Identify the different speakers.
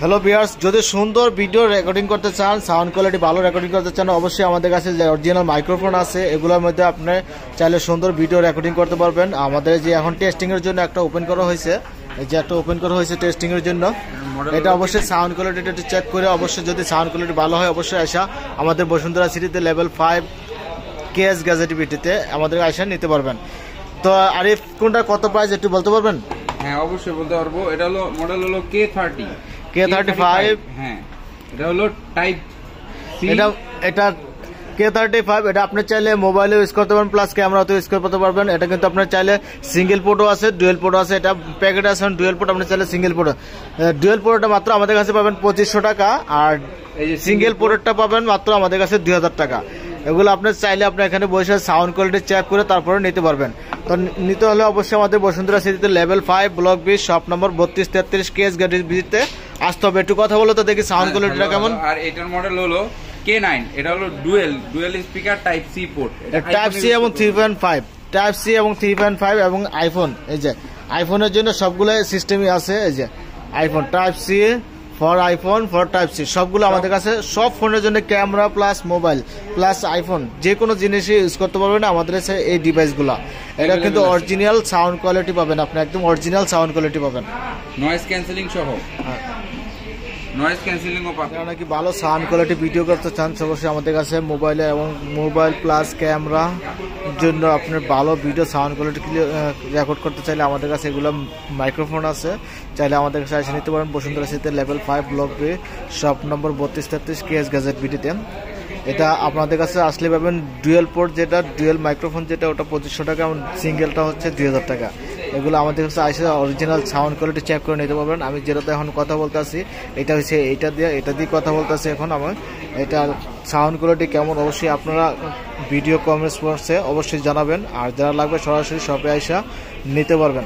Speaker 1: Hello viewers, যদি সুন্দর video recording করতে চান, সাউন্ড কোয়ালিটি ভালো রেকর্ডিং করতে চান, অবশ্যই আমাদের কাছে যে অরিজিনাল মাইক্রোফোন আছে এগুলোর মধ্যে আপনি চাইলে সুন্দর ভিডিও রেকর্ডিং করতে পারবেন। আমাদের যে এখন টেস্টিংয়ের জন্য একটা ওপেন করা হয়েছে, এই যে একটা ওপেন করা হয়েছে টেস্টিংয়ের জন্য, এটা অবশ্যই সাউন্ড কোয়ালিটিটা একটু চেক করে অবশ্যই যদি সাউন্ড কোয়ালিটি ভালো হয় অবশ্যই আসা আমাদের বসুন্ধরা সিটিতে লেভেল 5 কেএস গ্যাজেট বিডিতে আমাদের আসা নিতে পারবেন। তো আরিফ, কোনটা কত প্রাইস একটু বলতে পারবেন?
Speaker 2: হ্যাঁ, অবশ্যই বলতে পারবো। এটা হলো মডেল হলো
Speaker 1: K35।
Speaker 2: হ্যাঁ, এটা হলো টাইপ সি।
Speaker 1: এটা K35, এটা আপনি চাইলে মোবাইলে ইউজ করতে পারবেন, প্লাস ক্যামেরাতে ইউজ করতে পারবেন। এটা কিন্তু আপনার চাইলে সিঙ্গেল পোর্টও আছে, ডুয়েল পোর্টও আছে। এটা প্যাকেট আছে ডুয়েল পোর্ট, আপনি চাইলে সিঙ্গেল পোর্ট। ডুয়েল পোর্টটা মাত্র আমাদের কাছে পাবেন 2500 টাকা, আর সিঙ্গেল পোর্টটা পাবেন মাত্র আমাদের কাছে 2000 টাকা। এগুলো আপনার চাইলে আপনি এখানে বসে সাউন্ড কোয়ালিটি চেক করে তারপরে নিতে পারবেন। তো নিতে হলে অবশ্যই আমাদের বসুন্ধরা সিটিতে level 5 block 20 shop number 3233 KS gadget বিডিতে আসতে হবে। একটু কথা বলো তো দেখি সাউন্ড কোয়ালিটিটা কেমন।
Speaker 2: আর এটার মডেল হলো K9। এটা হলো dual speaker type C port.
Speaker 1: Type C এবং 3.5, টাইপ সি এবং 3.5 এবং আইফোন। এই যে আইফোনের জন্য সবগুলো সিস্টেমই আছে। এই যে iPhone type C for iPhone for type C সবগুলো আমাদের কাছে, সব ফোনের জন্য camera plus mobile plus iPhone যে কোনো জিনিসই ইউজ করতে পারবেন আমাদের কাছে এই ডিভাইসগুলো। এটা কিন্তু অরিজিনাল সাউন্ড কোয়ালিটি পাবেন, আপনি একদম অরিজিনাল সাউন্ড কোয়ালিটি পাবেন,
Speaker 2: নয়েজ ক্যান্সেলিং সহ। নয়েজ ক্যান্সেলিংও পাবেন।
Speaker 1: আপনারা কি ভালো সাউন্ড কোয়ালিটি ভিডিও করতে চান অবশ্যই আমাদের কাছে মোবাইলে এবং মোবাইল প্লাস ক্যামেরা জন্য আপনার ভালো ভিডিও সাউন্ড কোয়ালিটি রেকর্ড করতে চাইলে আমাদের কাছে এগুলো মাইক্রোফোন আছে, চাইলে আমাদের কাছে এসে নিতে পারেন বসুন্ধরা সিটিতে level 5 block 2 shop number 3233 KS gadget বিডিতে। এটা আপনাদের কাছে আসলে পাবেন ডুয়েল পোর্ট, যেটা ডুয়েল মাইক্রোফোন যেটা ওটা 2500 টাকা, এবং সিঙ্গেলটা হচ্ছে 2000 টাকা। এগুলো আমাদের কাছে আসে অরিজিনাল সাউন্ড কোয়ালিটি চেক করে নিতে পারবেন। আমি যেটাতে এখন কথা বলতে আসি এটা হচ্ছে এটা দিয়ে কথা বলতে আসি এখন আমার। এটা সাউন্ড কোয়ালিটি কেমন অবশ্যই আপনারা ভিডিও কমেন্টস বক্সে অবশ্যই জানাবেন, আর যারা লাগবে সরাসরি শপে আইসা নিতে পারবেন।